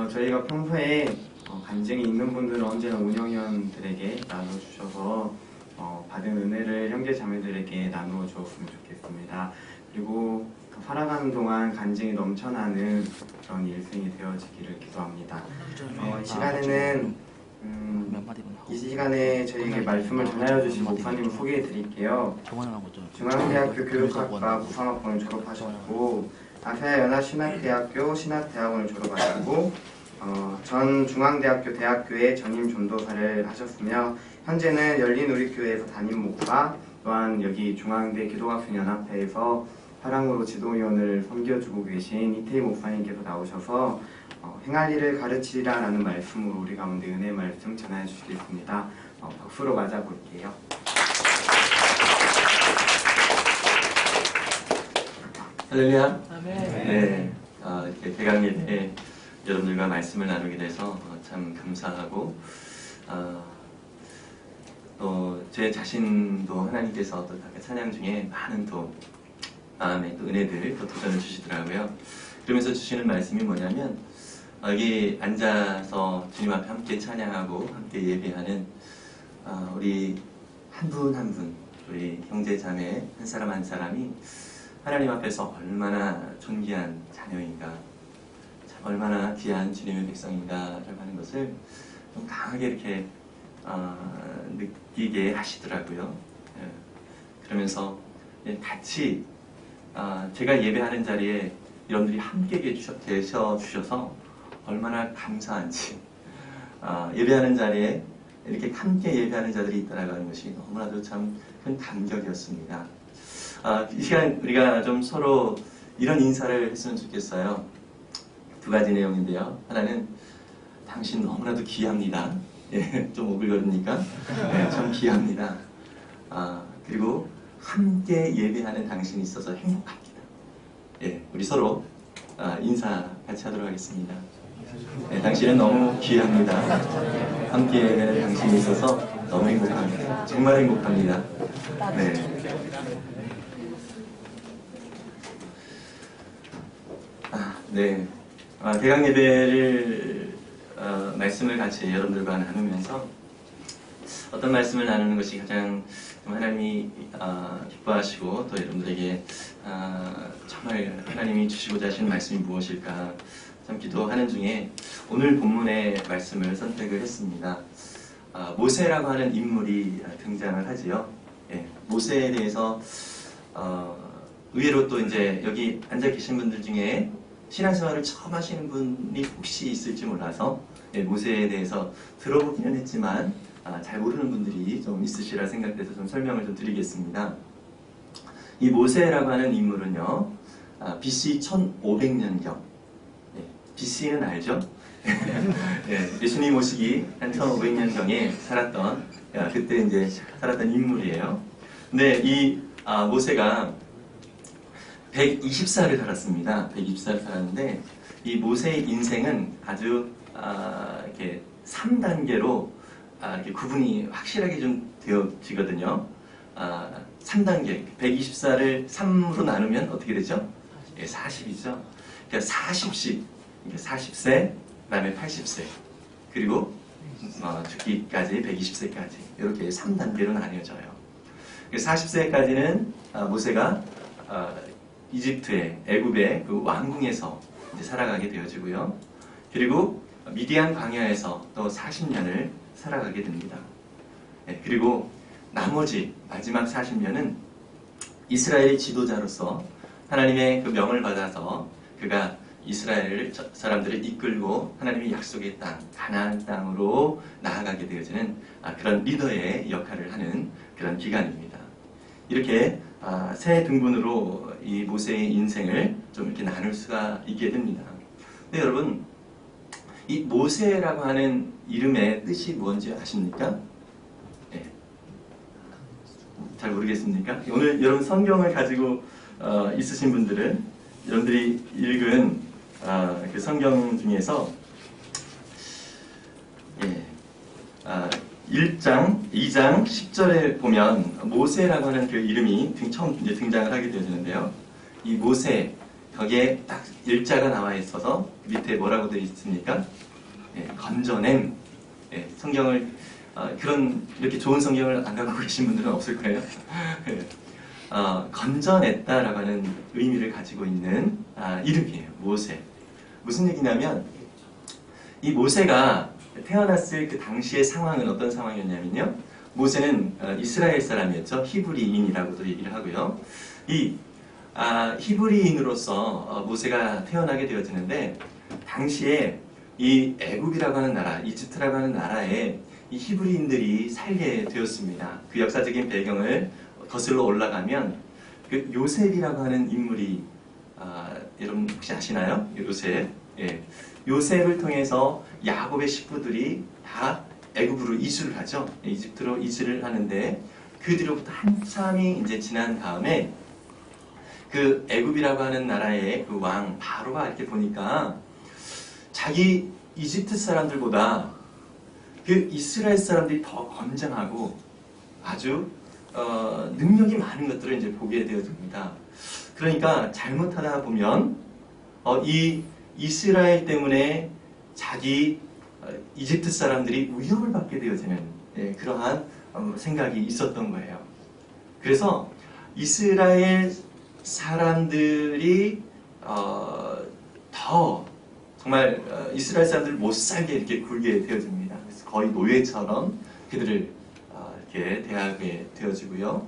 저희가 평소에 간증이 있는 분들은 언제나 운영위원들에게 나눠주셔서 받은 은혜를 형제 자매들에게 나누어 주었으면 좋겠습니다. 그리고 살아가는 동안 간증이 넘쳐나는 그런 일생이 되어지기를 기도합니다. 이 시간에 저희에게 말씀을 전하여 주신 목사님을 소개해 드릴게요. 중앙대학교 교육학과 무상학번을 졸업하셨고 아시아 연합신학대학교 신학대학원을 졸업하셨고 전 중앙대학교 대학교의 전임 전도사를 하셨으며 현재는 열린우리교회에서 담임 목사, 또한 여기 중앙대 기독학생연합회에서 사랑으로 지도위원을 섬겨주고 계신 이태희 목사님께서 나오셔서 행할 일을 가르치리라 라는 말씀으로 우리 가운데 은혜 말씀 전해 주시겠습니다. 박수로 맞아볼게요. 할렐루야. 네, 이렇게 대강예배 여러분들과 말씀을 나누게 돼서 참 감사하고 또 제 자신도 하나님께서 또 찬양 중에 많은 또 마음의 또 은혜들 또 도전을 주시더라고요. 그러면서 주시는 말씀이 뭐냐면 여기 앉아서 주님 앞에 함께 찬양하고 함께 예배하는 우리 한 분 한 분, 우리 형제 자매 한 사람 한 사람이 하나님 앞에서 얼마나 존귀한 자녀인가, 참 얼마나 귀한 주님의 백성인가라고 하는 것을 좀 강하게 이렇게 느끼게 하시더라고요. 그러면서 같이 제가 예배하는 자리에 여러분들이 함께 계셔 주셔서 얼마나 감사한지, 예배하는 자리에 이렇게 함께 예배하는 자들이 있다라고 하는 것이 너무나도 참 큰 감격이었습니다. 이 시간 우리가 좀 서로 이런 인사를 했으면 좋겠어요. 두 가지 내용인데요. 하나는 당신 너무나도 귀합니다. 예, 좀 오글거립니까? 네, 좀 귀합니다. 그리고 함께 예배하는 당신이 있어서 행복합니다. 예, 우리 서로 인사 같이 하도록 하겠습니다. 네, 당신은 너무 귀합니다. 함께 예배하는 당신이 있어서 너무 행복합니다. 정말 행복합니다. 네. 네. 대강 예배를 말씀을 같이 여러분들과 나누면서 어떤 말씀을 나누는 것이 가장 하나님이 기뻐하시고 또 여러분들에게 정말 하나님이 주시고자 하시는 말씀이 무엇일까 참 기도하는 중에 오늘 본문의 말씀을 선택을 했습니다. 모세라고 하는 인물이 등장을 하지요. 예, 모세에 대해서 의외로 또 이제 여기 앉아 계신 분들 중에 신앙생활을 처음 하시는 분이 혹시 있을지 몰라서 모세에 대해서 들어보기는 했지만 잘 모르는 분들이 좀 있으시라 생각돼서 좀 설명을 좀 드리겠습니다. 이 모세라고 하는 인물은요, BC 1500년경, BC는 알죠? 예수님 오시기 한 1500년경에 살았던, 그때 이제 살았던 인물이에요. 근데 이 모세가 120살을 살았습니다. 120살을 살았는데 이 모세의 인생은 아주 이렇게 3단계로 이렇게 구분이 확실하게 좀 되어지거든요. 3단계, 120살을 3으로 나누면 어떻게 되죠? 40이죠. 그러니까 40씩, 40세, 그 다음에 80세, 그리고 죽기까지 120세까지 이렇게 3단계로 나뉘어져요. 40세까지는 모세가 이집트의 애굽의 그 왕궁에서 이제 살아가게 되어지고요. 그리고 미디안 광야에서 또 40년을 살아가게 됩니다. 그리고 나머지 마지막 40년은 이스라엘의 지도자로서 하나님의 그 명을 받아서 그가 이스라엘 사람들을 이끌고 하나님의 약속의 땅, 가나안 땅으로 나아가게 되어지는 그런 리더의 역할을 하는 그런 기간입니다. 이렇게 세 등분으로 이 모세의 인생을 좀 이렇게 나눌 수가 있게 됩니다. 근데 여러분, 이 모세라고 하는 이름의 뜻이 뭔지 아십니까? 네. 잘 모르겠습니까? 오늘 여러분 성경을 가지고 있으신 분들은 여러분들이 읽은 그 성경 중에서 1장, 2장, 10절에 보면 모세라고 하는 그 이름이 처음 이제 등장을 하게 되어지는데요. 이 모세, 거기에 딱 일자가 나와 있어서 밑에 뭐라고 되어 있습니까? 예, 건져냄. 예, 성경을 이렇게 좋은 성경을 안 갖고 계신 분들은 없을 거예요. 예, 건져냈다라고 하는 의미를 가지고 있는 이름이에요. 모세. 무슨 얘기냐면 이 모세가 태어났을 그 당시의 상황은 어떤 상황이었냐면요. 모세는 이스라엘 사람이었죠. 히브리인이라고도 얘기를 하고요. 이 히브리인으로서 모세가 태어나게 되어지는데 당시에 이 애굽이라고 하는 나라, 이집트라고 하는 나라에 이 히브리인들이 살게 되었습니다. 그 역사적인 배경을 거슬러 올라가면 그 요셉이라고 하는 인물이 여러분 혹시 아시나요? 요셉. 예. 요셉을 통해서 야곱의 식구들이 다 애굽으로 이주를 하죠. 이집트로 이주를 하는데 그 뒤로부터 한참이 이제 지난 다음에 그 애굽이라고 하는 나라의 그 왕 바로가 이렇게 보니까 자기 이집트 사람들보다 그 이스라엘 사람들이 더 건장하고 아주 능력이 많은 것들을 이제 보게 되어집니다. 그러니까 잘못하다 보면 이 이스라엘 때문에 자기 이집트 사람들이 위협을 받게 되어지는 그러한 생각이 있었던 거예요. 그래서 이스라엘 사람들이 더 정말 이스라엘 사람들 못 살게 이렇게 굴게 되어집니다. 그래서 거의 노예처럼 그들을 이렇게 대하게 되어지고요.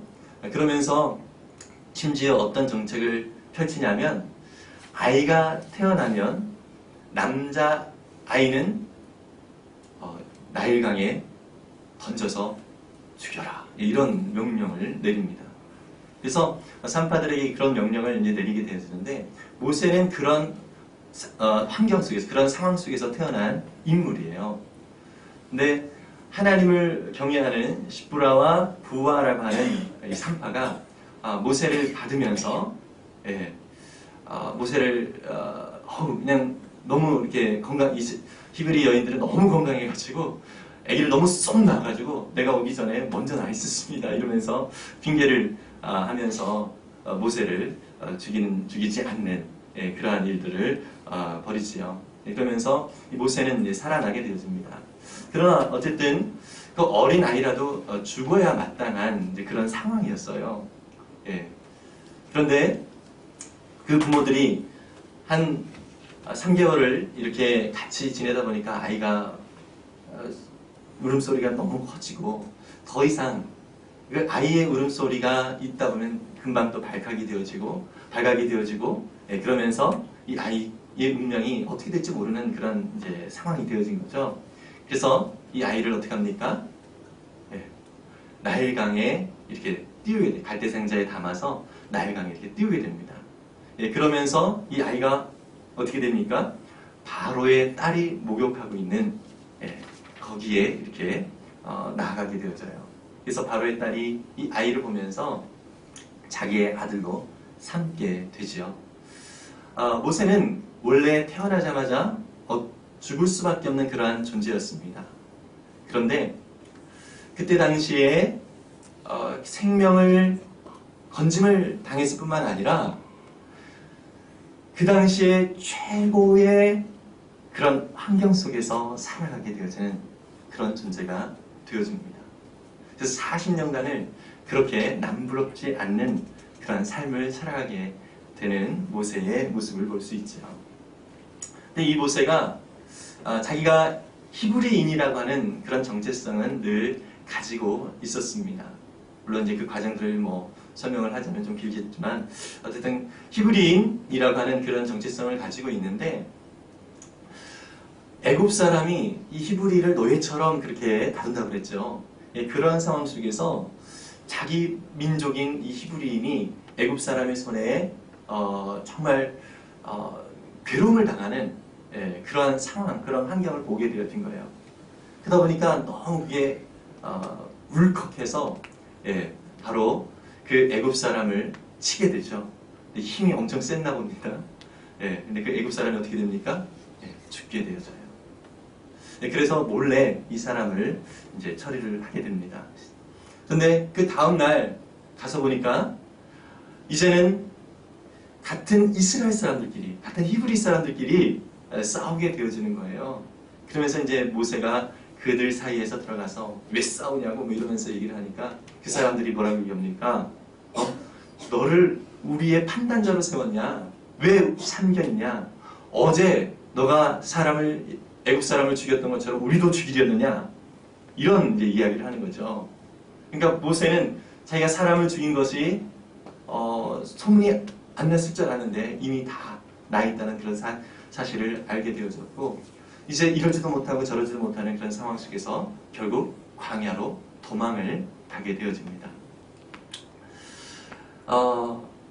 그러면서 심지어 어떤 정책을 펼치냐면 아이가 태어나면 남자 아이는 나일강에 던져서 죽여라 이런 명령을 내립니다. 그래서 산파들에게 그런 명령을 이제 내리게 되었는데 모세는 그런 환경 속에서 그런 상황 속에서 태어난 인물이에요. 근데 하나님을 경외하는 십부라와 부하라고 하는 이 산파가 모세를 받으면서 모세를 그냥 너무 이렇게 히브리 여인들은 너무 건강해가지고 아기를 너무 쏙 낳아가지고 내가 오기 전에 먼저 나 있었습니다 이러면서 핑계를 하면서 모세를 죽이지 않는 그러한 일들을 벌이지요. 그러면서 이 모세는 이제 살아나게 되어집니다. 그러나 어쨌든 그 어린 아이라도 죽어야 마땅한 이제 그런 상황이었어요. 그런데 그 부모들이 한 3개월을 이렇게 같이 지내다 보니까 아이가 울음소리가 너무 커지고 더 이상 그 아이의 울음소리가 있다 보면 금방 또 발각이 되어지고 그러면서 이 아이의 운명이 어떻게 될지 모르는 그런 이제 상황이 되어진 거죠. 그래서 이 아이를 어떻게 합니까? 나일강에 이렇게 띄우게 돼. 갈대상자에 담아서 나일강에 이렇게 띄우게 됩니다. 그러면서 이 아이가 어떻게 됩니까? 바로의 딸이 목욕하고 있는 거기에 이렇게 나아가게 되어져요. 그래서 바로의 딸이 이 아이를 보면서 자기의 아들로 삼게 되지요. 모세는 원래 태어나자마자 죽을 수밖에 없는 그러한 존재였습니다. 그런데 그때 당시에 생명을 건짐을 당했을 뿐만 아니라 그 당시에 최고의 그런 환경 속에서 살아가게 되어지는 그런 존재가 되어집니다. 그래서 40년간을 그렇게 남부럽지 않는 그런 삶을 살아가게 되는 모세의 모습을 볼 수 있죠. 근데 이 모세가 자기가 히브리인이라고 하는 그런 정체성은 늘 가지고 있었습니다. 물론 이제 그 과정들을 설명을 하자면 좀 길겠지만 어쨌든 히브리인이라고 하는 그런 정체성을 가지고 있는데 애굽 사람이 이 히브리를 노예처럼 그렇게 다룬다고 그랬죠. 그런 상황 속에서 자기 민족인 이 히브리인이 애굽 사람의 손에 정말 괴로움을 당하는 그러한 상황, 그런 환경을 보게 되어진 거예요. 그러다 보니까 너무 그게 울컥해서 바로 그 애굽 사람을 치게 되죠. 힘이 엄청 셌나 봅니다. 근데 그 애굽 사람이 어떻게 됩니까? 죽게 되어져요. 그래서 몰래 이 사람을 이제 처리를 하게 됩니다. 그런데 그 다음 날 가서 보니까 이제는 같은 이스라엘 사람들끼리, 같은 히브리 사람들끼리 싸우게 되어지는 거예요. 그러면서 이제 모세가 그들 사이에서 들어가서 왜 싸우냐고 뭐 이러면서 얘기를 하니까 그 사람들이 뭐라고 얘기합니까? 너를 우리의 판단자로 세웠냐? 왜 참견이냐? 어제 너가 애국 사람을 죽였던 것처럼 우리도 죽이려느냐? 이런 이제 이야기를 하는 거죠. 그러니까 모세는 자기가 사람을 죽인 것이 소문이 안 났을 줄 알았는데 이미 다 나 있다는 그런 사실을 알게 되어졌고, 이제 이러지도 못하고 저러지도 못하는 그런 상황 속에서 결국 광야로 도망을 가게 되어집니다.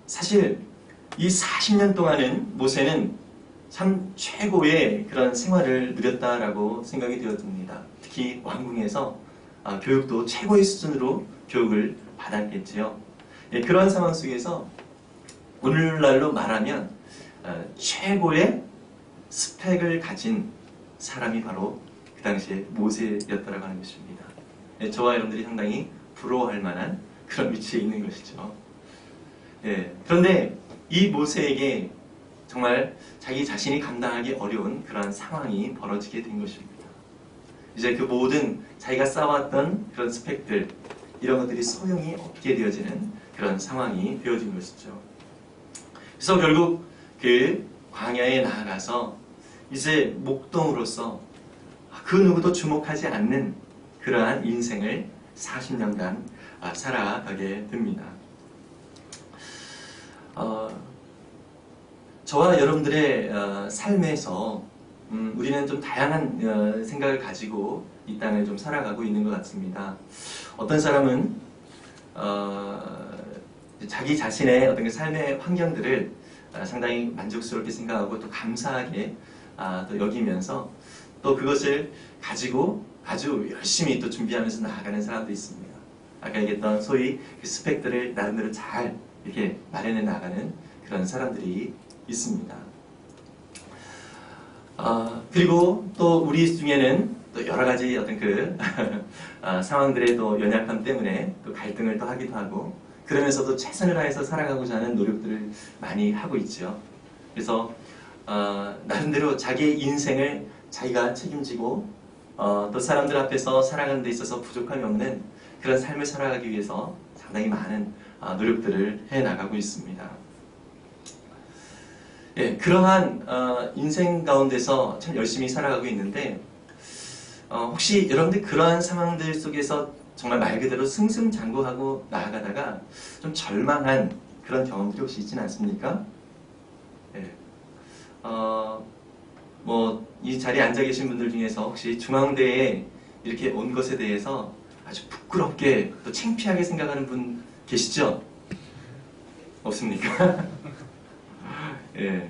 사실 이 40년 동안은 모세는 참 최고의 그런 생활을 누렸다라고 생각이 되어집니다. 특히 왕궁에서 교육도 최고의 수준으로 교육을 받았겠지요. 예, 그런 상황 속에서 오늘날로 말하면 최고의 스펙을 가진 사람이 바로 그 당시에 모세였다라고 하는 것입니다. 예, 저와 여러분들이 상당히 부러워할 만한 그런 위치에 있는 것이죠. 예, 그런데 이 모세에게 정말 자기 자신이 감당하기 어려운 그러한 상황이 벌어지게 된 것입니다. 이제 그 모든 자기가 쌓아왔던 그런 스펙들, 이런 것들이 소용이 없게 되어지는 그런 상황이 되어진 것이죠. 그래서 결국 그 광야에 나아가서 이제 목동으로서 그 누구도 주목하지 않는 그러한 인생을 40년간 살아가게 됩니다. 저와 여러분들의 삶에서 우리는 좀 다양한 생각을 가지고 이 땅을 좀 살아가고 있는 것 같습니다. 어떤 사람은 자기 자신의 어떤 그 삶의 환경들을 상당히 만족스럽게 생각하고 또 감사하게 또 여기면서 또 그것을 가지고 아주 열심히 또 준비하면서 나아가는 사람도 있습니다. 아까 얘기했던 소위 그 스펙들을 나름대로 잘 이렇게 마련해 나가는 그런 사람들이 있습니다. 그리고 또 우리 중에는 또 여러 가지 어떤 그 상황들의 또 연약함 때문에 또 갈등을 또 하기도 하고, 그러면서도 최선을 다해서 살아가고자 하는 노력들을 많이 하고 있죠. 그래서 나름대로 자기의 인생을 자기가 책임지고 또 사람들 앞에서 살아가는 데 있어서 부족함이 없는 그런 삶을 살아가기 위해서 상당히 많은 노력들을 해나가고 있습니다. 예, 그러한 인생 가운데서 참 열심히 살아가고 있는데, 혹시 여러분들 그러한 상황들 속에서 정말 말 그대로 승승장구하고 나아가다가 좀 절망한 그런 경험들이 혹시 있지는 않습니까? 예. 이 자리에 앉아 계신 분들 중에서 혹시 중앙대에 이렇게 온 것에 대해서 아주 부끄럽게 또 창피하게 생각하는 분 계시죠? 없습니까? 예.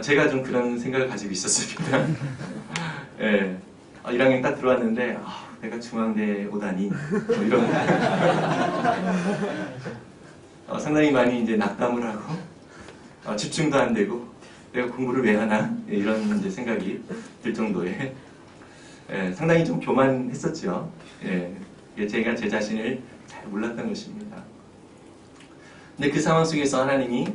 제가 좀 그런 생각을 가지고 있었습니다. 예. 1학년 딱 들어왔는데 내가 중앙대에 오다니 뭐 이런 상당히 많이 이제 낙담을 하고 집중도 안 되고 내가 공부를 왜 하나 이런 이제 생각이 들 정도의 상당히 좀 교만했었죠. 제가 제 자신을 잘 몰랐던 것입니다. 근데 그 상황 속에서 하나님이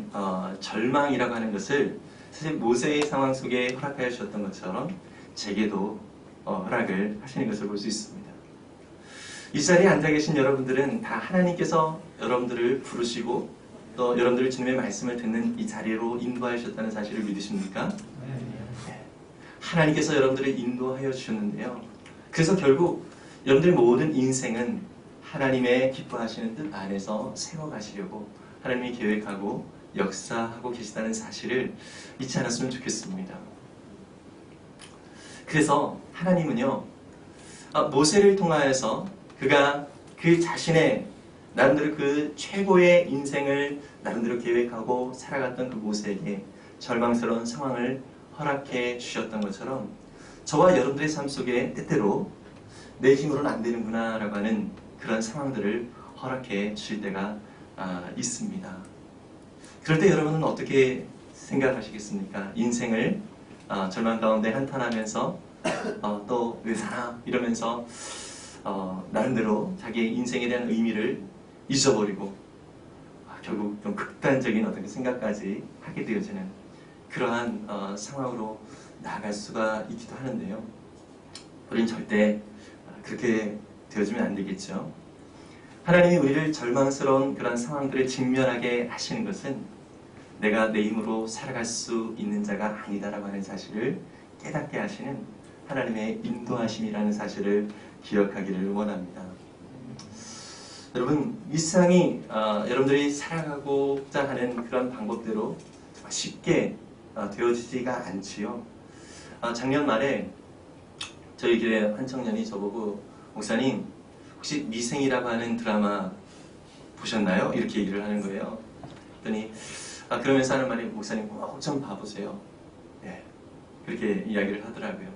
절망이라고 하는 것을 사실 모세의 상황 속에 허락하여 주셨던 것처럼 제게도 허락을 하시는 것을 볼 수 있습니다. 이 자리에 앉아 계신 여러분들은 다 하나님께서 여러분들을 부르시고 또 여러분들을 주님의 말씀을 듣는 이 자리로 인도하셨다는 사실을 믿으십니까? 하나님께서 여러분들을 인도하여 주셨는데요. 그래서 결국 여러분들의 모든 인생은 하나님의 기뻐하시는 뜻 안에서 세워가시려고 하나님이 계획하고 역사하고 계시다는 사실을 잊지 않았으면 좋겠습니다. 그래서 하나님은요, 모세를 통하여서 그가 그 자신의 나름대로 그 최고의 인생을 나름대로 계획하고 살아갔던 그 모세에게 절망스러운 상황을 허락해 주셨던 것처럼 저와 여러분들의 삶 속에 때때로 내 힘으로는 안 되는구나 라고 하는 그런 상황들을 허락해 주실 때가 있습니다. 그럴 때 여러분은 어떻게 생각하시겠습니까? 인생을 절망 가운데 한탄하면서 또 왜 사나 이러면서 나름대로 자기의 인생에 대한 의미를 잊어버리고 결국 좀 극단적인 어떤 생각까지 하게 되어지는 그러한 상황으로 나아갈 수가 있기도 하는데요. 우리는 절대 그렇게 되어지면 안 되겠죠. 하나님이 우리를 절망스러운 그런 상황들에 직면하게 하시는 것은 내가 내 힘으로 살아갈 수 있는 자가 아니다라고 하는 사실을 깨닫게 하시는 하나님의 인도하심이라는 사실을 기억하기를 원합니다. 여러분, 이 세상이 여러분들이 살아가고자 하는 그런 방법대로 쉽게 되어지지가 않지요. 작년 말에 저희 교회 한 청년이 저보고 목사님 혹시 미생이라고 하는 드라마 보셨나요? 이렇게 얘기를 하는 거예요. 그랬더니 그러면서 하는 말이 목사님 꼭 좀 봐보세요. 예, 그렇게 이야기를 하더라고요.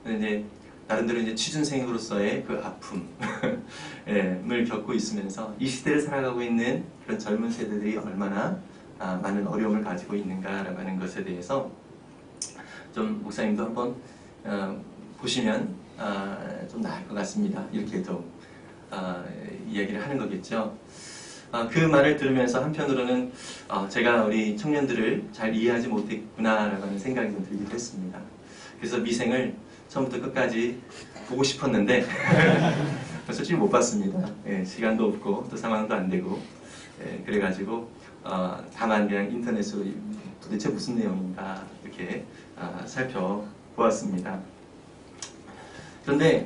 근데 이제 나름대로 이제 취준생으로서의 그 아픔을 겪고 있으면서 이 시대를 살아가고 있는 그런 젊은 세대들이 얼마나 많은 어려움을 가지고 있는가라고 하는 것에 대해서 좀 목사님도 한번 보시면 좀 나을 것 같습니다. 이렇게 좀 이야기를 하는 거겠죠. 그 말을 들으면서 한편으로는 제가 우리 청년들을 잘 이해하지 못했구나라고 하는 생각이 좀 들기도 했습니다. 그래서 미생을 처음부터 끝까지 보고 싶었는데 솔직히 못 봤습니다. 예, 시간도 없고 또 상황도 안 되고 그래가지고 다만 그냥 인터넷으로 도대체 무슨 내용인가 이렇게 살펴보았습니다. 그런데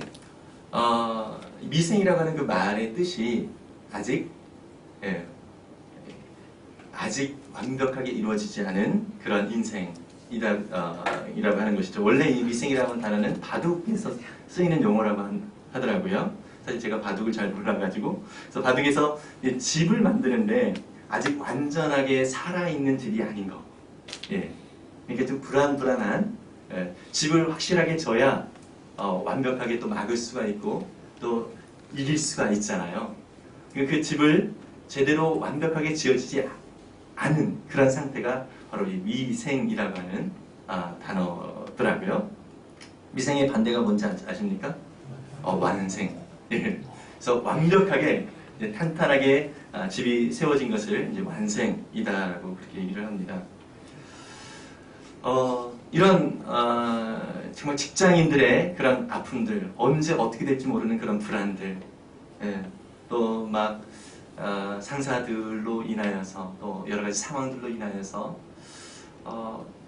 미생이라고 하는 그 말의 뜻이 아직 완벽하게 이루어지지 않은 그런 인생이라고 하는 것이죠. 원래 이 미생이라고 하는 단어는 바둑에서 쓰이는 용어라고 하더라고요. 사실 제가 바둑을 잘 몰라가지고 그래서 바둑에서 집을 만드는데 아직 완전하게 살아있는 집이 아닌 거. 그러니까 좀 불안불안한 집을 확실하게 져야 완벽하게 또 막을 수가 있고 또 이길 수가 있잖아요. 그 집을 제대로 완벽하게 지어지지 않은 그런 상태가 바로 이 미생이라고 하는 단어더라고요. 미생의 반대가 뭔지 아십니까? 완생. 그래서 완벽하게 이제 탄탄하게 집이 세워진 것을 이제 완생이다라고 그렇게 얘기를 합니다. 이런 정말 직장인들의 그런 아픔들, 언제 어떻게 될지 모르는 그런 불안들, 또 막 상사들로 인하여서 또 여러 가지 상황들로 인하여서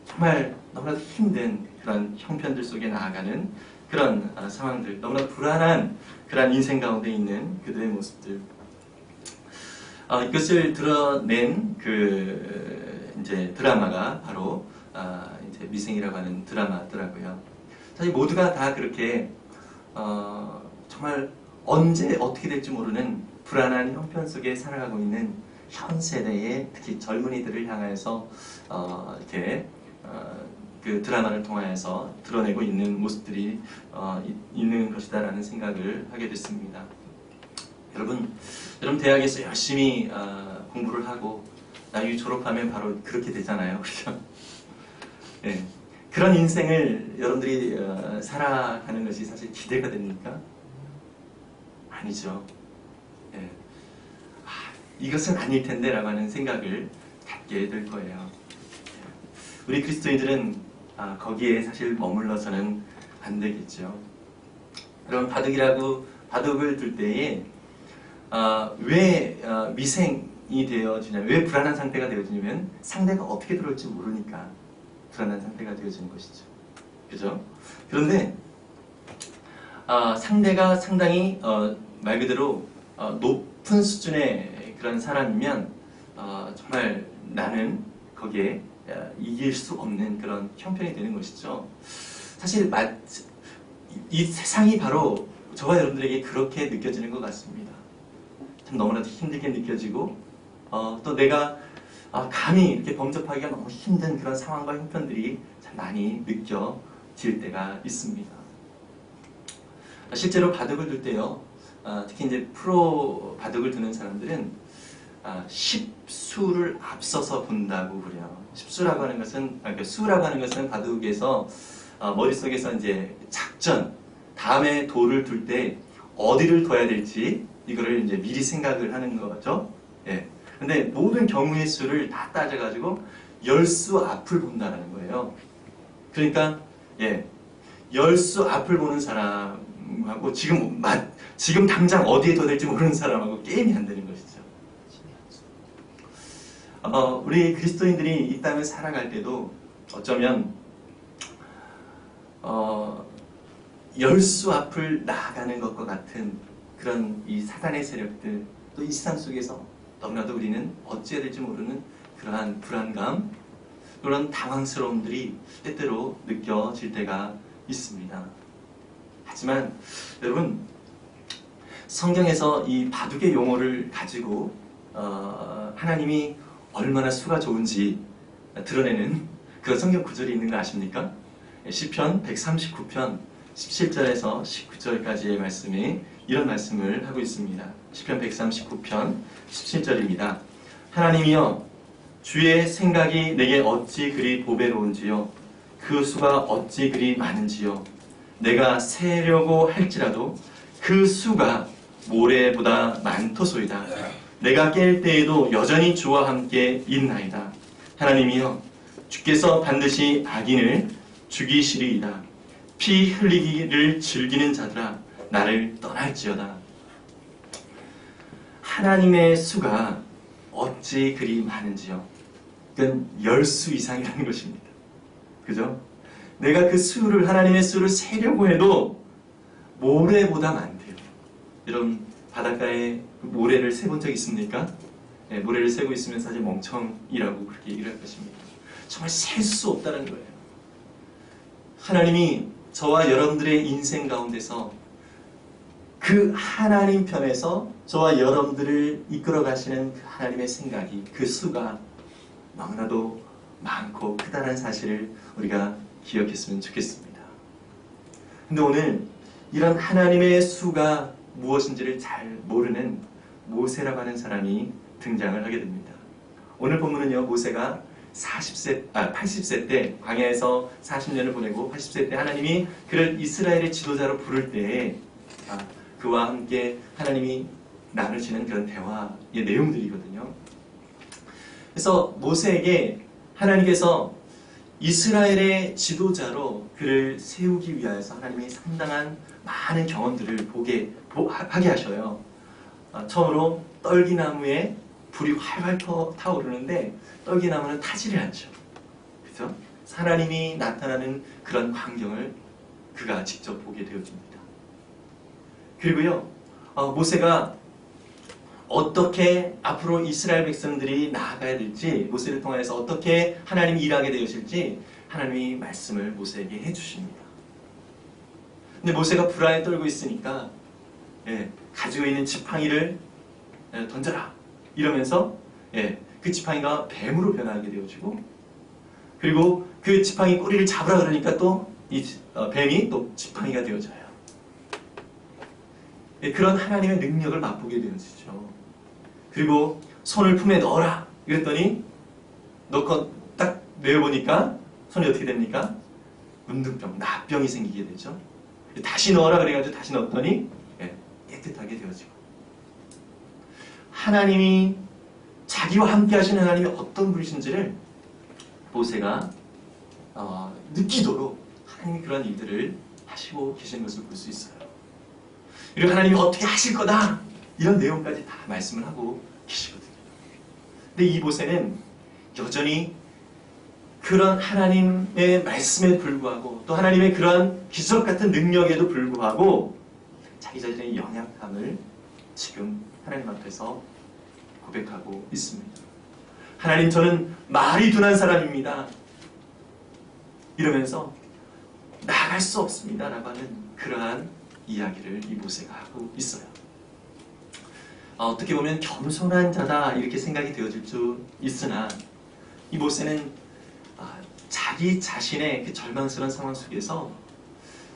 정말 너무나도 힘든 그런 형편들 속에 나아가는 그런 상황들, 너무나 불안한 그런 인생 가운데 있는 그들의 모습들, 이것을 드러낸 그 이제 드라마가 바로 이제 미생이라고 하는 드라마더라고요. 사실 모두가 다 그렇게 정말 언제 어떻게 될지 모르는 불안한 형편 속에 살아가고 있는 현 세대의 특히 젊은이들을 향해서 이렇게 그 드라마를 통하여서 드러내고 있는 모습들이 있는 것이다라는 생각을 하게 됐습니다. 여러분 대학에서 열심히 공부를 하고 나중에 졸업하면 바로 그렇게 되잖아요. 그렇죠? 네. 그런 인생을 여러분들이 살아가는 것이 사실 기대가 됩니까? 아니죠. 네. 이것은 아닐 텐데 라고 하는 생각을 갖게 될 거예요. 우리 그리스도인들은 거기에 사실 머물러서는 안 되겠죠. 그럼 바둑을 둘 때에 왜 미생이 되어지냐, 왜 불안한 상태가 되어지냐면 상대가 어떻게 들어올지 모르니까 불안한 상태가 되어지는 것이죠. 그죠? 그런데 상대가 상당히 말 그대로 높은 수준의 그런 사람이면 정말 나는 거기에 이길 수 없는 그런 형편이 되는 것이죠. 사실 이 세상이 바로 저와 여러분들에게 그렇게 느껴지는 것 같습니다. 참 너무나도 힘들게 느껴지고 또 내가 감히 이렇게 범접하기가 너무 힘든 그런 상황과 형편들이 참 많이 느껴질 때가 있습니다. 실제로 바둑을 둘 때요, 특히 이제 프로 바둑을 두는 사람들은 10수를 앞서서 본다고 그래요. 10수라고 하는 것은, 수라고 하는 것은 바둑에서 머릿속에서 이제 작전, 다음에 돌을 둘 때 어디를 둬야 될지 이거를 이제 미리 생각을 하는 거죠. 예. 근데 모든 경우의 수를 다 따져가지고 열수 앞을 본다는 거예요. 그러니까 열수 앞을 보는 사람하고 지금 당장 어디에 더 될지 모르는 사람하고 게임이 안 되는 것이죠. 우리 그리스도인들이 이 땅을 살아갈 때도 어쩌면 열수 앞을 나아가는 것과 같은 그런 이 사단의 세력들, 또 이 세상 속에서 너무나도 우리는 어찌해야 될지 모르는 그러한 불안감, 그런 당황스러움들이 때때로 느껴질 때가 있습니다. 하지만 여러분, 성경에서 이 바둑의 용어를 가지고 하나님이 얼마나 수가 좋은지 드러내는 그런 성경 구절이 있는 거 아십니까? 시편 139편 17절에서 19절까지의 말씀이 이런 말씀을 하고 있습니다. 시편 139편 17절입니다. 하나님이여, 주의 생각이 내게 어찌 그리 보배로운지요, 그 수가 어찌 그리 많은지요. 내가 세려고 할지라도 그 수가 모래보다 많도소이다. 내가 깰 때에도 여전히 주와 함께 있나이다. 하나님이여, 주께서 반드시 악인을 죽이시리이다. 피 흘리기를 즐기는 자들아, 나를 떠날지어다. 하나님의 수가 어찌 그리 많은지요. 그건 10수 이상이라는 것입니다. 그죠? 내가 그 수를, 하나님의 수를 세려고 해도 모래보다 많대요. 여러분, 바닷가에 모래를 세본 적 있습니까? 네, 모래를 세고 있으면 사실 멍청이라고 그렇게 얘기를 할 것입니다. 정말 셀 수 없다는 거예요. 하나님이 저와 여러분들의 인생 가운데서 그 하나님 편에서 저와 여러분들을 이끌어 가시는 그 하나님의 생각이, 그 수가 너무나도 많고 크다는 사실을 우리가 기억했으면 좋겠습니다. 근데 오늘 이런 하나님의 수가 무엇인지를 잘 모르는 모세라고 하는 사람이 등장을 하게 됩니다. 오늘 본문은요, 모세가 80세 때, 광야에서 40년을 보내고 80세 때 하나님이 그를 이스라엘의 지도자로 부를 때에 그와 함께 하나님이 나누시는 그런 대화의 내용들이거든요. 그래서 모세에게 하나님께서 이스라엘의 지도자로 그를 세우기 위하여서 하나님이 상당한 많은 경험들을 하게 하셔요. 처음으로 떨기나무에 불이 활활 타오르는데 떨기나무는 타지를 않죠. 그죠? 하나님이 나타나는 그런 광경을 그가 직접 보게 되어집니다. 그리고요, 모세가 어떻게 앞으로 이스라엘 백성들이 나아가야 될지, 모세를 통해서 어떻게 하나님이 일하게 되어질지 하나님이 말씀을 모세에게 해주십니다. 근데 모세가 불안에 떨고 있으니까 가지고 있는 지팡이를 던져라 이러면서 그 지팡이가 뱀으로 변하게 되어지고, 그리고 그 지팡이 꼬리를 잡으라 그러니까 또 이 뱀이 또 지팡이가 되어져요. 그런 하나님의 능력을 맛보게 되어지죠. 그리고 손을 품에 넣어라 이랬더니 넣고 딱 내어보니까 손이 어떻게 됩니까? 문둥병, 나병이 생기게 되죠. 다시 넣어라 그래가지고 다시 넣었더니 깨끗하게 되어지고, 하나님이 자기와 함께 하시는 하나님이 어떤 분이신지를 모세가 느끼도록 하나님이 그런 일들을 하시고 계시는 것을 볼 수 있어요. 그리고 하나님이 어떻게 하실 거다 이런 내용까지 다 말씀을 하고 계시거든요. 근데 이 모세는 여전히 그런 하나님의 말씀에 불구하고, 또 하나님의 그러한 기적 같은 능력에도 불구하고 자기 자신의 연약함을 지금 하나님 앞에서 고백하고 있습니다. 하나님, 저는 말이 둔한 사람입니다. 이러면서 나갈 수 없습니다 라고 하는 그러한 이야기를 이 모세가 하고 있어요. 어떻게 보면 겸손한 자다 이렇게 생각이 되어질 수 있으나, 이 모세는 자기 자신의 그 절망스러운 상황 속에서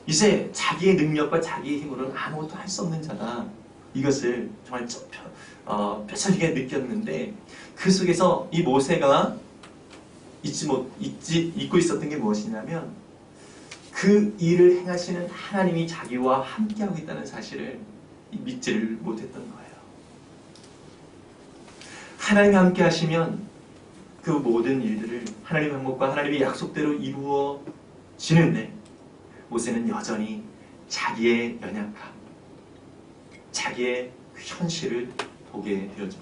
이제 자기의 능력과 자기의 힘으로는 아무것도 할 수 없는 자다, 이것을 정말 뼈저리게 느꼈는데, 그 속에서 이 모세가 잊고 있었던 게 무엇이냐면, 그 일을 행하시는 하나님이 자기와 함께하고 있다는 사실을 믿지를 못했던 거예요. 하나님이 함께 하시면 그 모든 일들을 하나님의 방법과 하나님의 약속대로 이루어지는데 모세는 여전히 자기의 연약함, 자기의 그 현실을 보게 되어집니다.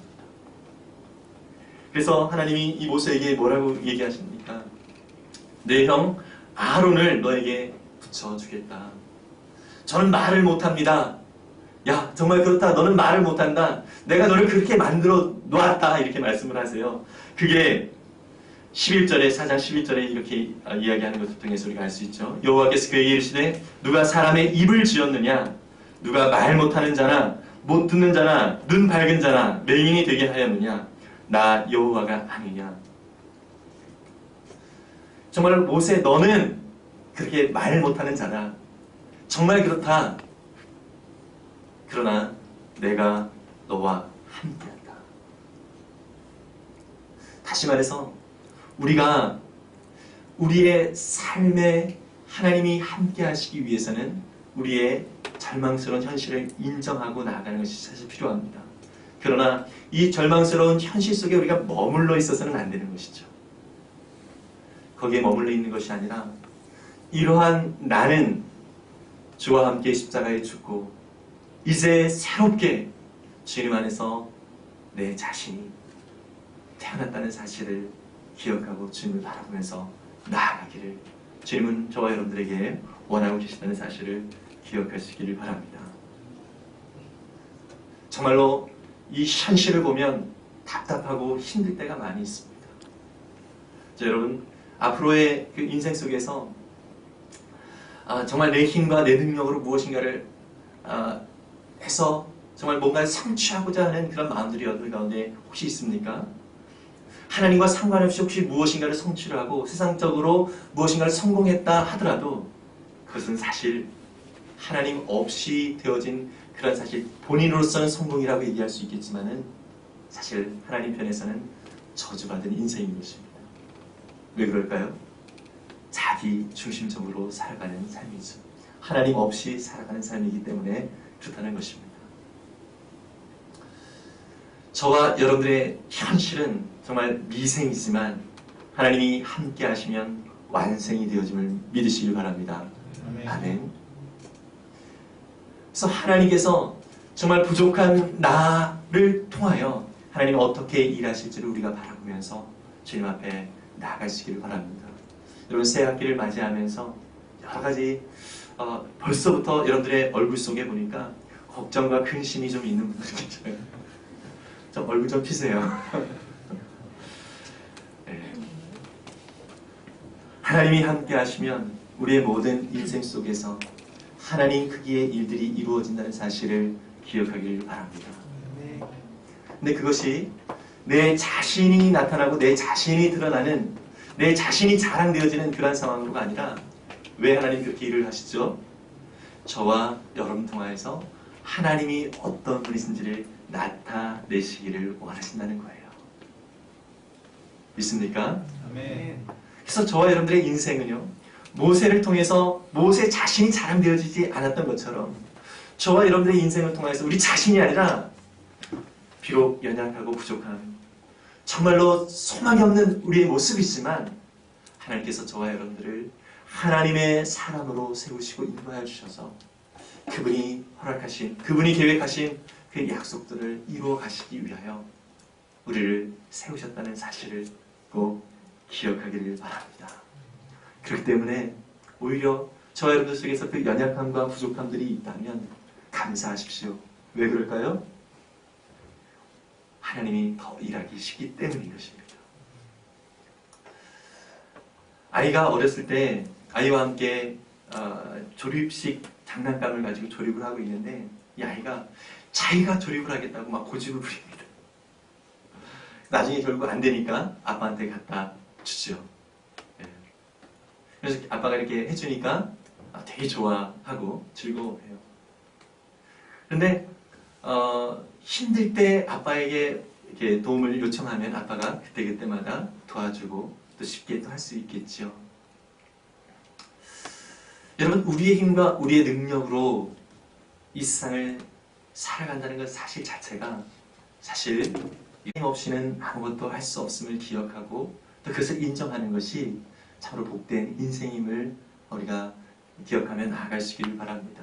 그래서 하나님이 이 모세에게 뭐라고 얘기하십니까? 내 형 아론을 너에게 붙여주겠다. 저는 말을 못합니다. 야, 정말 그렇다. 너는 말을 못한다. 내가 너를 그렇게 만들어 놓았다. 이렇게 말씀을 하세요. 그게 11절에 4장 11절에 이렇게 이야기하는 것을 통해서 우리가 알 수 있죠. 여호와께서 그에게 이르시되 누가 사람의 입을 지었느냐? 누가 말 못하는 자나 못 듣는 자나 눈 밝은 자나 맹인이 되게 하였느냐? 나 여호와가 아니냐? 정말 모세 너는 그렇게 말 못하는 자다. 정말 그렇다. 그러나 내가 너와 함께한다. 다시 말해서 우리가 우리의 삶에 하나님이 함께 하시기 위해서는 우리의 절망스러운 현실을 인정하고 나아가는 것이 사실 필요합니다. 그러나 이 절망스러운 현실 속에 우리가 머물러 있어서는 안 되는 것이죠. 거기에 머물러 있는 것이 아니라 이러한 나는 주와 함께 십자가에 죽고 이제 새롭게 주님 안에서 내 자신이 태어났다는 사실을 기억하고 주님을 바라보면서 나아가기를 주님은 저와 여러분들에게 원하고 계시다는 사실을 기억하시기를 바랍니다. 정말로 이 현실을 보면 답답하고 힘들 때가 많이 있습니다. 자, 여러분 앞으로의 그 인생 속에서 정말 내 힘과 내 능력으로 무엇인가를 해서 정말 뭔가를 성취하고자 하는 그런 마음들이 여러분 가운데 혹시 있습니까? 하나님과 상관없이 혹시 무엇인가를 성취를 하고 세상적으로 무엇인가를 성공했다 하더라도 그것은 사실 하나님 없이 되어진 그런 사실 본인으로서는 성공이라고 얘기할 수 있겠지만은 사실 하나님 편에서는 저주받은 인생인 것입니다. 왜 그럴까요? 자기 중심적으로 살아가는 삶이죠. 하나님 없이 살아가는 삶이기 때문에 그렇다는 것입니다. 저와 여러분들의 현실은 정말 미생이지만 하나님이 함께 하시면 완성이 되어짐을 믿으시길 바랍니다. 아멘. 그래서 하나님께서 정말 부족한 나를 통하여 하나님이 어떻게 일하실지를 우리가 바라보면서 주님 앞에 나아가시기를 바랍니다. 여러분 새 학기를 맞이하면서 여러 가지 벌써부터 여러분들의 얼굴 속에 보니까 걱정과 근심이 좀 있는 분들 계셔요. 좀 얼굴 좀 피세요. 네. 하나님이 함께 하시면 우리의 모든 인생 속에서 하나님 크기의 일들이 이루어진다는 사실을 기억하길 바랍니다. 근데 그것이 내 자신이 나타나고 내 자신이 드러나는 내 자신이 자랑되어지는 그런 상황으로가 아니라 왜 하나님 그렇게 일을 하시죠? 저와 여러분 통하여서 하나님이 어떤 분이신지를 나타내시기를 원하신다는 거예요. 믿습니까? 아멘. 그래서 저와 여러분들의 인생은요, 모세를 통해서 모세 자신이 자랑되어지지 않았던 것처럼 저와 여러분들의 인생을 통해서 우리 자신이 아니라 비록 연약하고 부족한 정말로 소망이 없는 우리의 모습이지만 하나님께서 저와 여러분들을 하나님의 사람으로 세우시고 인도하여 주셔서 그분이 허락하신, 그분이 계획하신 그 약속들을 이루어 가시기 위하여 우리를 세우셨다는 사실을 꼭 기억하기를 바랍니다. 그렇기 때문에 오히려 저와 여러분들 속에서 그 연약함과 부족함들이 있다면 감사하십시오. 왜 그럴까요? 하나님이 더 일하기 쉽기 때문인 것입니다. 아이가 어렸을 때 아이와 함께 조립식 장난감을 가지고 조립을 하고 있는데 이 아이가 자기가 조립을 하겠다고 막 고집을 부립니다. 나중에 결국 안 되니까 아빠한테 갖다 주죠. 네. 그래서 아빠가 이렇게 해주니까 되게 좋아하고 즐거워해요. 그런데 힘들 때 아빠에게 이렇게 도움을 요청하면 아빠가 그때그때마다 도와주고 또 쉽게 또 할 수 있겠죠. 여러분 우리의 힘과 우리의 능력으로 이 세상을 살아간다는 것 사실 자체가 사실 하나님 없이는 아무것도 할 수 없음을 기억하고 또 그것을 인정하는 것이 참으로 복된 인생임을 우리가 기억하며 나아갈 수 있기를 바랍니다.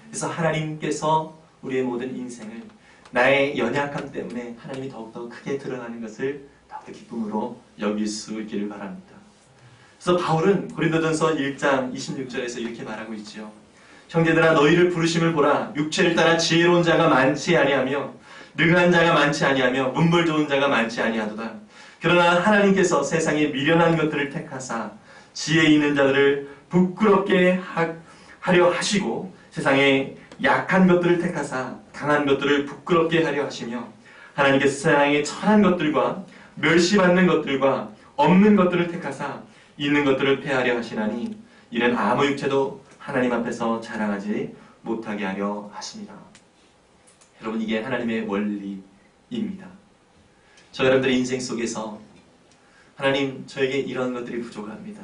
그래서 하나님께서 우리의 모든 인생을 나의 연약함 때문에 하나님이 더욱더 크게 드러나는 것을 더욱더 기쁨으로 여길 수 있기를 바랍니다. 그래서 바울은 고린도전서 1장 26절에서 이렇게 말하고 있지요. 형제들아 너희를 부르심을 보라. 육체를 따라 지혜로운 자가 많지 아니하며 능한 자가 많지 아니하며 문벌 좋은 자가 많지 아니하도다. 그러나 하나님께서 세상에 미련한 것들을 택하사 지혜 있는 자들을 부끄럽게 하려 하시고 세상에 약한 것들을 택하사 강한 것들을 부끄럽게 하려 하시며 하나님께서 세상에 천한 것들과 멸시받는 것들과 없는 것들을 택하사 있는 것들을 폐하려 하시나니 이는 아무 육체도 하나님 앞에서 자랑하지 못하게 하려 하십니다. 여러분 이게 하나님의 원리입니다. 저 여러분들의 인생 속에서 하나님 저에게 이런 것들이 부족합니다.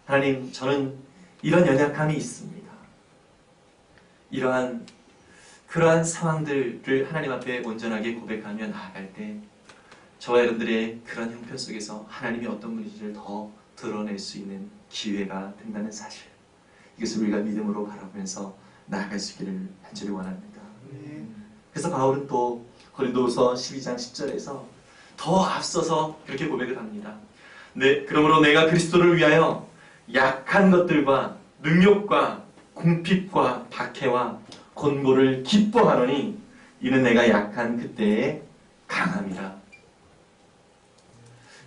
하나님 저는 이런 연약함이 있습니다. 그러한 상황들을 하나님 앞에 온전하게 고백하며 나아갈 때 저와 여러분들의 그런 형편 속에서 하나님이 어떤 분이신지를 더 드러낼 수 있는 기회가 된다는 사실, 이것을 우리가 믿음으로 바라보면서 나아갈 수 있기를 간절히 원합니다. 그래서 바울은 또 고린도후서 12장 10절에서 더 앞서서 그렇게 고백을 합니다. 네, 그러므로 내가 그리스도를 위하여 약한 것들과 능욕과 궁핍과 박해와 곤고를 기뻐하노니 이는 내가 약한 그때의 강함이라.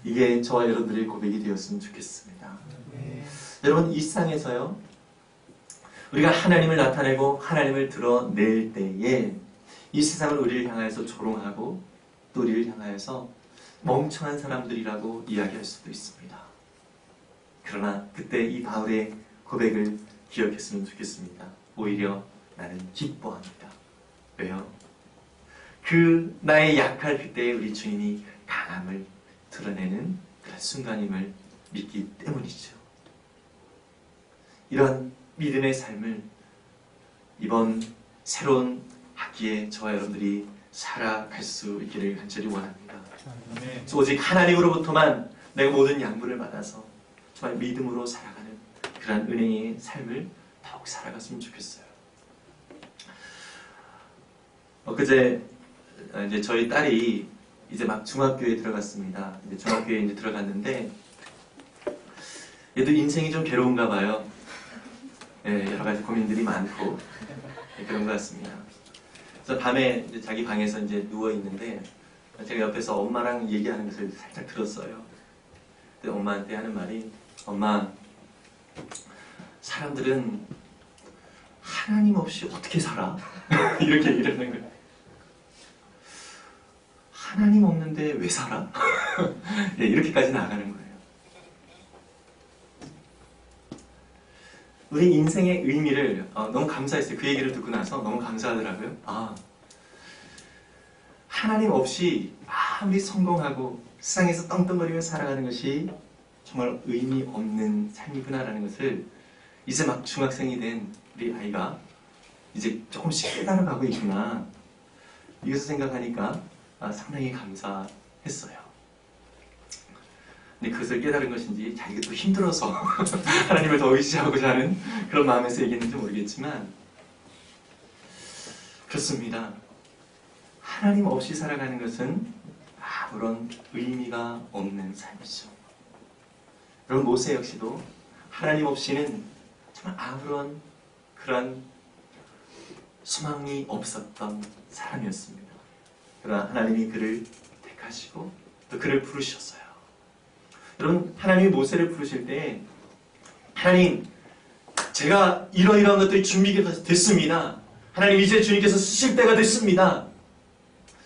이게 저와 여러분들의 고백이 되었으면 좋겠습니다. 여러분 이 세상에서요 우리가 하나님을 나타내고 하나님을 드러낼 때에 이 세상은 우리를 향하여서 조롱하고 또 우리를 향하여서 멍청한 사람들이라고 이야기할 수도 있습니다. 그러나 그때 이 바울의 고백을 기억했으면 좋겠습니다. 오히려 나는 기뻐합니다. 왜요? 그 나의 약할 그때에 우리 주님이 강함을 드러내는 그런 순간임을 믿기 때문이죠. 이런 믿음의 삶을 이번 새로운 학기에 저와 여러분들이 살아갈 수 있기를 간절히 원합니다. 오직 하나님으로부터만 내가 모든 양분을 받아서 정말 믿음으로 살아가는 그런 은혜의 삶을 더욱 살아갔으면 좋겠어요. 그제 이제 저희 딸이 이제 막 중학교에 들어갔습니다. 이제 중학교에 이제 들어갔는데 얘도 인생이 좀 괴로운가 봐요. 네, 여러 가지 고민들이 많고 그런 것 같습니다. 그래서 밤에 이제 자기 방에서 이제 누워 있는데 제가 옆에서 엄마랑 얘기하는 것을 살짝 들었어요. 근데 엄마한테 하는 말이, 엄마, 사람들은 하나님 없이 어떻게 살아? 이렇게 얘기를 하는 거예요. 하나님 없는데 왜 살아? 네, 이렇게까지 나아가는 거예요. 우리 인생의 의미를 너무 감사했어요. 그 얘기를 듣고 나서 너무 감사하더라고요. 하나님 없이 아무리 성공하고 세상에서 떵떵거리며 살아가는 것이 정말 의미 없는 삶이구나라는 것을 이제 막 중학생이 된 우리 아이가 이제 조금씩 깨달아가고 있구나. 이것을 생각하니까 상당히 감사했어요. 근데 그것을 깨달은 것인지 자기가 또 힘들어서 하나님을 더 의지하고자 하는 그런 마음에서 얘기했는지 모르겠지만 그렇습니다. 하나님 없이 살아가는 것은 아무런 의미가 없는 삶이죠. 여러분 모세 역시도 하나님 없이는 정말 아무런 그런 소망이 없었던 사람이었습니다. 그러나 하나님이 그를 택하시고 또 그를 부르셨어요. 여러분 하나님이 모세를 부르실 때 하나님 제가 이러이러한 것들이 준비가 됐습니다. 하나님 이제 주님께서 쓰실 때가 됐습니다.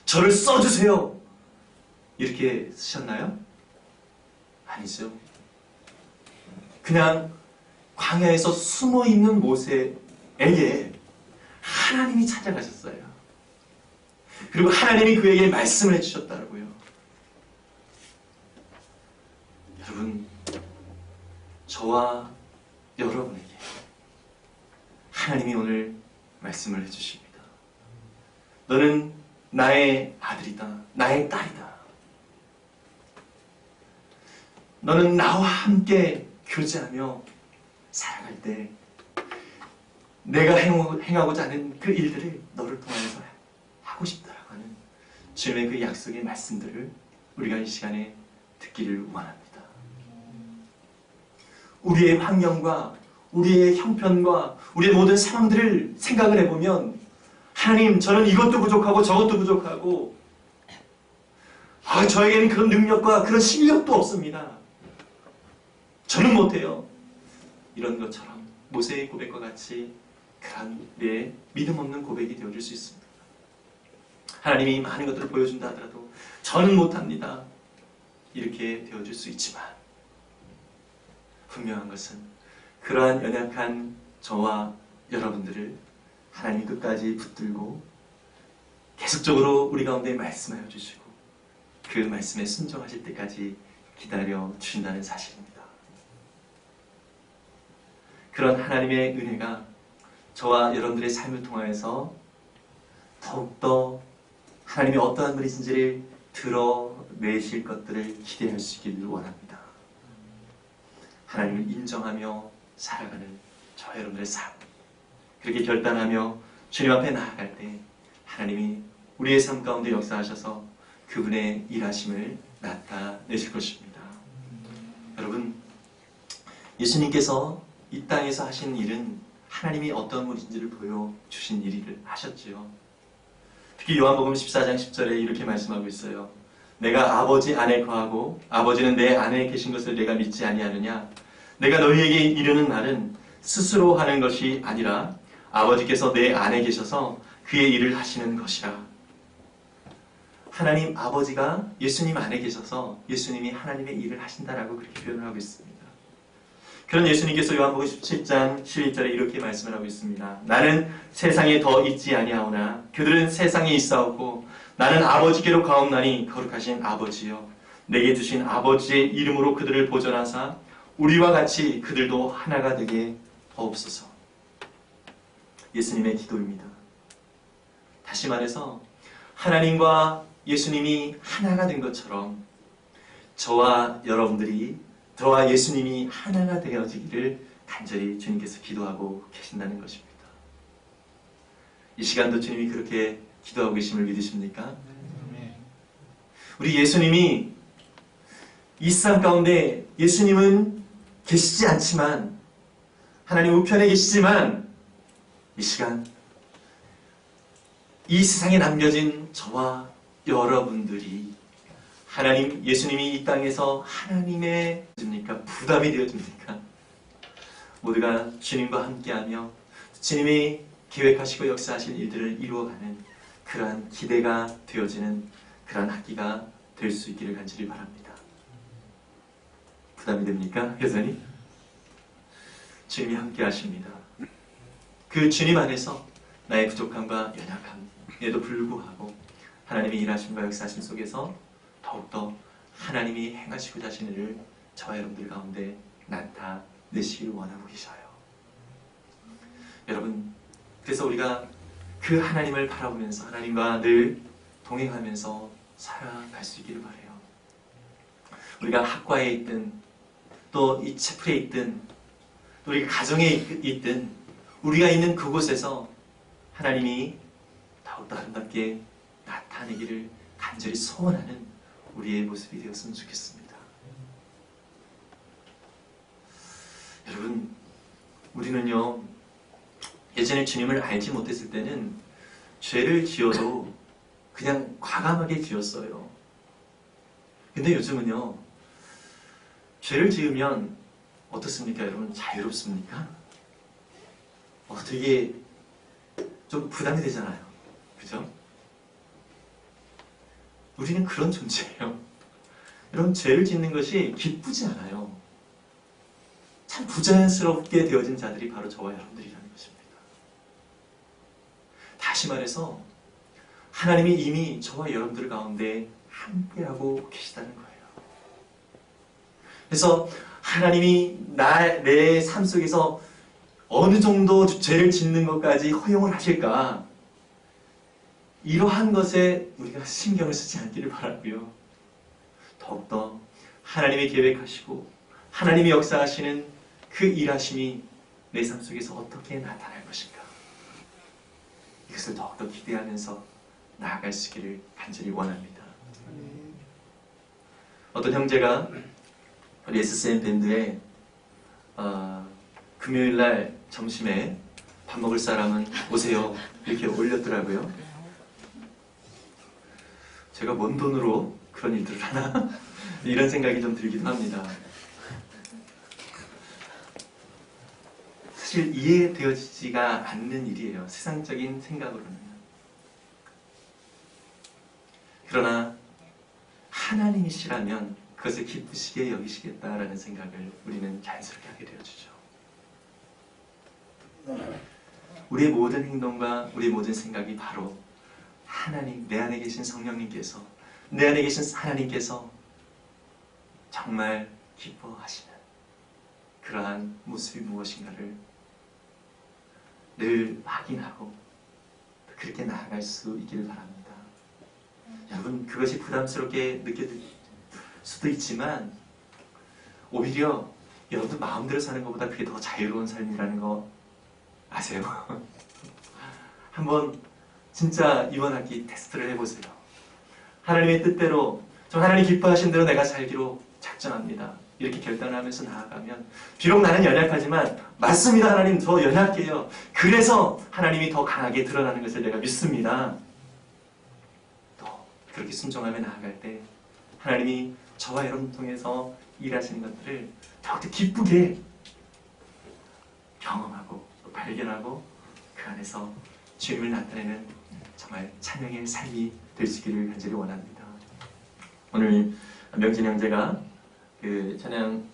저를 써주세요. 이렇게 쓰셨나요? 아니죠. 그냥 광야에서 숨어있는 모세에게 하나님이 찾아가셨어요. 그리고 하나님이 그에게 말씀을 해주셨다고요. 여러분, 저와 여러분에게 하나님이 오늘 말씀을 해주십니다. 너는 나의 아들이다. 나의 딸이다. 너는 나와 함께 교제하며 살아갈 때 내가 행하고자 하는 그 일들을 너를 통해서 하고 싶다라고 하는 주님의 그 약속의 말씀들을 우리가 이 시간에 듣기를 원합니다. 우리의 환경과 우리의 형편과 우리의 모든 상황들을 생각을 해보면 하나님, 저는 이것도 부족하고 저것도 부족하고 저에게는 그런 능력과 그런 실력도 없습니다. 저는 못해요. 이런 것처럼 모세의 고백과 같이 그런 내 믿음 없는 고백이 되어줄 수 있습니다. 하나님이 많은 것들을 보여준다 하더라도 저는 못합니다. 이렇게 되어줄 수 있지만 분명한 것은 그러한 연약한 저와 여러분들을 하나님 끝까지 붙들고 계속적으로 우리 가운데 말씀하여 주시고 그 말씀에 순종하실 때까지 기다려 주신다는 사실입니다. 그런 하나님의 은혜가 저와 여러분들의 삶을 통하여서 더욱더 하나님이 어떠한 분이신지를 드러내실 것들을 기대할 수 있기를 원합니다. 하나님을 인정하며 살아가는 저와 여러분들의 삶, 그렇게 결단하며 주님 앞에 나아갈 때 하나님이 우리의 삶 가운데 역사하셔서 그분의 일하심을 나타내실 것입니다. 여러분, 예수님께서 이 땅에서 하신 일은 하나님이 어떤 분인지를 보여주신 일을 하셨지요. 특히 요한복음 14장 10절에 이렇게 말씀하고 있어요. 내가 아버지 안에 거하고 아버지는 내 안에 계신 것을 내가 믿지 아니하느냐? 내가 너희에게 이르는 말은 스스로 하는 것이 아니라 아버지께서 내 안에 계셔서 그의 일을 하시는 것이라. 하나님 아버지가 예수님 안에 계셔서 예수님이 하나님의 일을 하신다라고 그렇게 표현을 하고 있습니다. 그런 예수님께서 요한복음 17장 12절에 이렇게 말씀을 하고 있습니다. 나는 세상에 더 있지 아니하오나 그들은 세상에 있사오고 나는 아버지께로 가옵나니 거룩하신 아버지여 내게 주신 아버지의 이름으로 그들을 보존하사 우리와 같이 그들도 하나가 되게 하옵소서. 예수님의 기도입니다. 다시 말해서 하나님과 예수님이 하나가 된 것처럼 저와 여러분들이 저와 예수님이 하나가 되어지기를 간절히 주님께서 기도하고 계신다는 것입니다. 이 시간도 주님이 그렇게 기도하고 계심을 믿으십니까? 우리 예수님이 이 세상 가운데 예수님은 계시지 않지만 하나님 우편에 계시지만 이 시간 이 세상에 남겨진 저와 여러분들이 하나님, 예수님이 이 땅에서 하나님의 부담이 되어집니까? 모두가 주님과 함께하며 주님이 계획하시고 역사하신 일들을 이루어가는 그러한 기대가 되어지는 그러한 학기가 될 수 있기를 간절히 바랍니다. 부담이 됩니까? 여전히? 주님이 함께하십니다. 그 주님 안에서 나의 부족함과 연약함에도 불구하고 하나님의 일하심과 역사하심 속에서 더욱더 하나님이 행하시고자 하시는 일을 저와 여러분들 가운데 나타내시기를 원하고 계셔요. 여러분, 그래서 우리가 그 하나님을 바라보면서 하나님과 늘 동행하면서 살아갈 수 있기를 바라요. 우리가 학과에 있든 또 이 채플에 있든 또 우리 가정에 있든 우리가 있는 그곳에서 하나님이 더욱더 아름답게 나타내기를 간절히 소원하는 우리의 모습이 되었으면 좋겠습니다. 여러분, 우리는요 예전에 주님을 알지 못했을 때는 죄를 지어도 그냥 과감하게 지었어요. 근데 요즘은요 죄를 지으면 어떻습니까? 여러분, 자유롭습니까? 되게 좀 부담이 되잖아요. 그죠? 우리는 그런 존재예요. 여러분, 죄를 짓는 것이 기쁘지 않아요. 참 부자연스럽게 되어진 자들이 바로 저와 여러분들이라는 것입니다. 다시 말해서 하나님이 이미 저와 여러분들 가운데 함께하고 계시다는 거예요. 그래서 하나님이 내 삶 속에서 어느 정도 죄를 짓는 것까지 허용을 하실까? 이러한 것에 우리가 신경을 쓰지 않기를 바라고요. 더욱더 하나님이 계획하시고 하나님이 역사하시는 그 일하심이 내 삶 속에서 어떻게 나타날 것인가, 이것을 더욱더 기대하면서 나아갈 수 있기를 간절히 원합니다. 어떤 형제가 우리 SCM 밴드에 금요일날 점심에 밥 먹을 사람은 오세요 이렇게 올렸더라고요. 제가 뭔 돈으로 그런 일들을 하나 이런 생각이 좀 들기도 합니다. 사실 이해되어지지가 않는 일이에요, 세상적인 생각으로는. 그러나 하나님이시라면 그것을 기쁘시게 여기시겠다라는 생각을 우리는 자연스럽게 하게 되어주죠. 우리의 모든 행동과 우리의 모든 생각이 바로 하나님, 내 안에 계신 성령님께서, 내 안에 계신 하나님께서 정말 기뻐하시는 그러한 모습이 무엇인가를 늘 확인하고 그렇게 나아갈 수 있기를 바랍니다. 여러분, 그것이 부담스럽게 느껴질 수도 있지만 오히려 여러분 마음대로 사는 것보다 그게 더 자유로운 삶이라는 거 아세요? 한번 진짜 이번 학기 테스트를 해보세요. 하나님의 뜻대로, 좀 하나님 기뻐하신 대로 내가 살기로 작정합니다. 이렇게 결단을 하면서 나아가면, 비록 나는 연약하지만 맞습니다, 하나님 저 연약해요. 그래서 하나님이 더 강하게 드러나는 것을 내가 믿습니다. 또 그렇게 순종하며 나아갈 때 하나님이 저와 여러분 통해서 일하시는 것들을 더욱더 기쁘게 경험하고 또 발견하고 그 안에서 주님을 나타내는 정말 찬양의 삶이 될 수 있기를 간절히 원합니다. 오늘 명진 형제가 그 찬양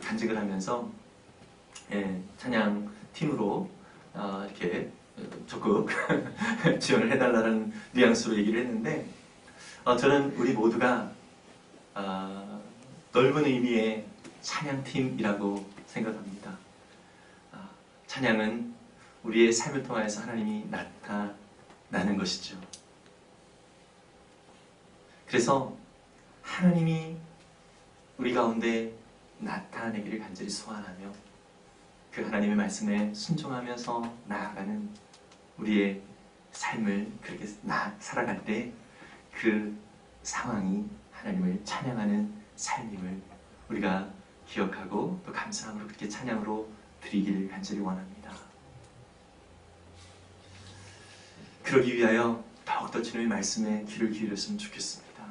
간직을 하면서 찬양 팀으로 이렇게 적극 지원을 해달라는 뉘앙스로 얘기를 했는데, 저는 우리 모두가 넓은 의미의 찬양팀이라고 생각합니다. 찬양은 우리의 삶을 통해서 하나님이 나타나는 것이죠. 그래서 하나님이 우리 가운데 나타내기를 간절히 소원하며 그 하나님의 말씀에 순종하면서 나아가는 우리의 삶을 그렇게 살아갈 때 그 상황이 하나님을 찬양하는 삶임을 우리가 기억하고 또 감사함으로 그렇게 찬양으로 드리기를 간절히 원합니다. 그러기 위하여 더욱더 주님의 말씀에 귀를 기울였으면 좋겠습니다.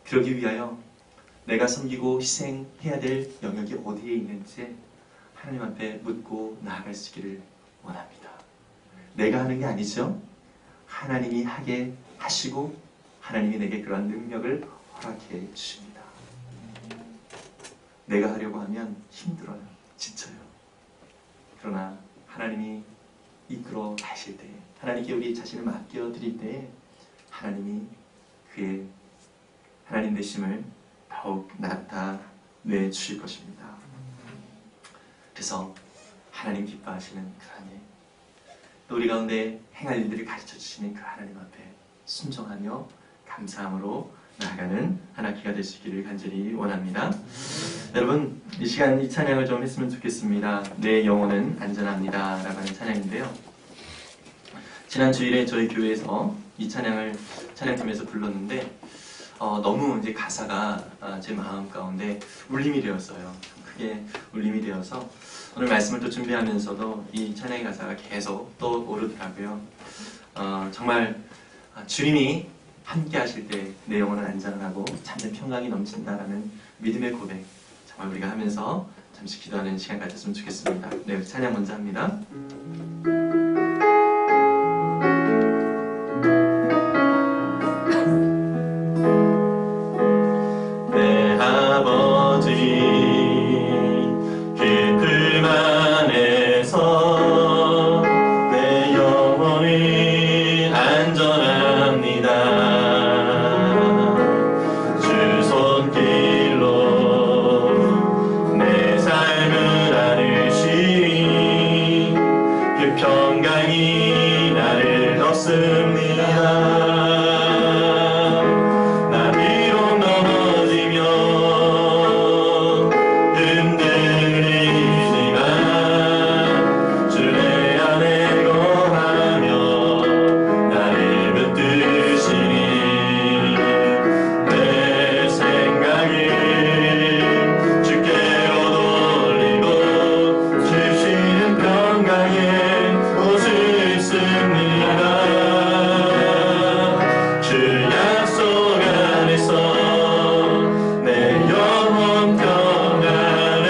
그러기 위하여 내가 섬기고 희생해야 될 영역이 어디에 있는지 하나님 앞에 묻고 나아갈 수 있기를 원합니다. 내가 하는 게 아니죠. 하나님이 하게 하시고 하나님이 내게 그러한 능력을 허락해 주십니다. 내가 하려고 하면 힘들어요. 지쳐요. 그러나 하나님이 이끌어 가실 때, 하나님께 우리 자신을 맡겨드릴 때 하나님이 그의 하나님 되심을 더욱 나타내 주실 것입니다. 그래서 하나님 기뻐하시는 그 하나님, 또 우리 가운데 행할 일들을 가르쳐 주시는 그 하나님 앞에 순종하며 감사함으로 나아가는 한 학기가 될 수 있기를 간절히 원합니다. 여러분, 이 시간 이 찬양을 좀 했으면 좋겠습니다. 내 영혼은 안전합니다 라고 하는 찬양인데요, 지난 주일에 저희 교회에서 이 찬양을 찬양팀에서 불렀는데 너무 이제 가사가 제 마음 가운데 울림이 되었어요. 크게 울림이 되어서 오늘 말씀을 또 준비하면서도 이 찬양의 가사가 계속 떠오르더라고요. 정말 주님이 함께 하실 때 내 영혼은 안전하고 참된 평강이 넘친다라는 믿음의 고백, 정말 우리가 하면서 잠시 기도하는 시간 가졌으면 좋겠습니다. 네, 찬양 먼저 합니다. 내 아버지 그 품 안에서 내 영혼이 안전합니다. 주 손길로 내 삶을 안으시니 나 비록 넘어지면 흔들리지만 주를 내 안에 거하며 나를 붙드시니 내 생각을 주께로 돌리고 주시는 평강에 옷을 입습니다. 주 약속 안에서 내 영혼 평안에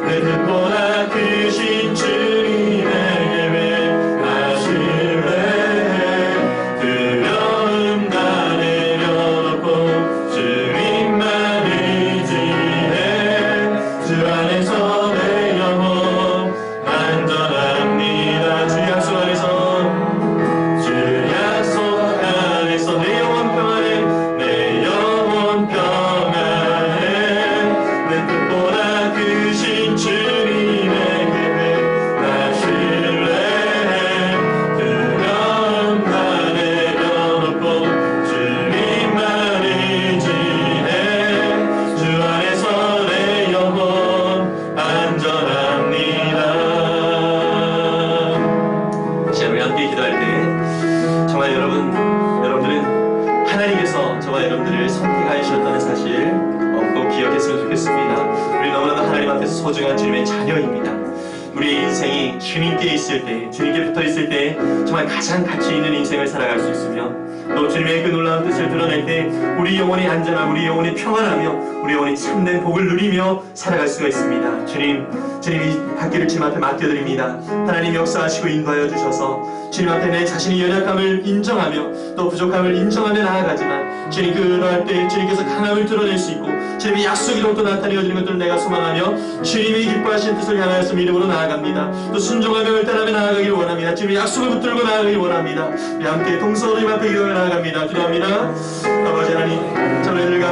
내 뜻보다 크신 주님의 계획 하실래. 두려움 다 내려놓고 주님만 의지해. 주 안에서 내 영혼 안전합니다. 주 약속 안에서 주 약속 안에서 내 영혼 평안에 내 영혼 평안에 내 뜻보다 크신 주님의 계획 하실래. 두려움 다 내려놓고 주님만 의지해. 주 안에서 내 영혼 안전합니다. 시간 우리 함께 기도할 때 정말 여러분들은 하나님께서 저와 여러분들을 선택하셨다는 사실 꼭 기억했으면 좋겠습니다. 우리 너무나도 하나님 앞에서 소중한 주님의 자녀입니다. 우리의 인생이 주님께 있을 때, 주님께 붙어 있을 때 정말 가장 가치 있는 인생을 살아갈 수 있으며 또 주님의 그 놀라운 뜻을 드러낼 때 우리 영혼이 안전하고 우리 영혼이 평안하며 우리 영혼이 참된 복을 누리며 살아갈 수가 있습니다. 주님이 갓길을 주님 앞에 맡겨드립니다. 하나님 역사하시고 인도하여 주셔서 주님 앞에 내 자신의 연약함을 인정하며 또 부족함을 인정하며 나아가지만 주님 그러할 때 주님께서 강함을 드러낼 수 있고 주님의 약속이 또 나타내어 주는 것들을 내가 소망하며 주님이 기뻐하시는 뜻을 향하여서 믿음으로 나아갑니다. 또 순종하며 결단하며 나아가길 원합니다. 주님의 약속을 붙들고 나아가길 원합니다. 우리 함께 동서로 주님 앞에 기도하며 나아갑니다. 기도합니다. 아버지 하나님 저희들과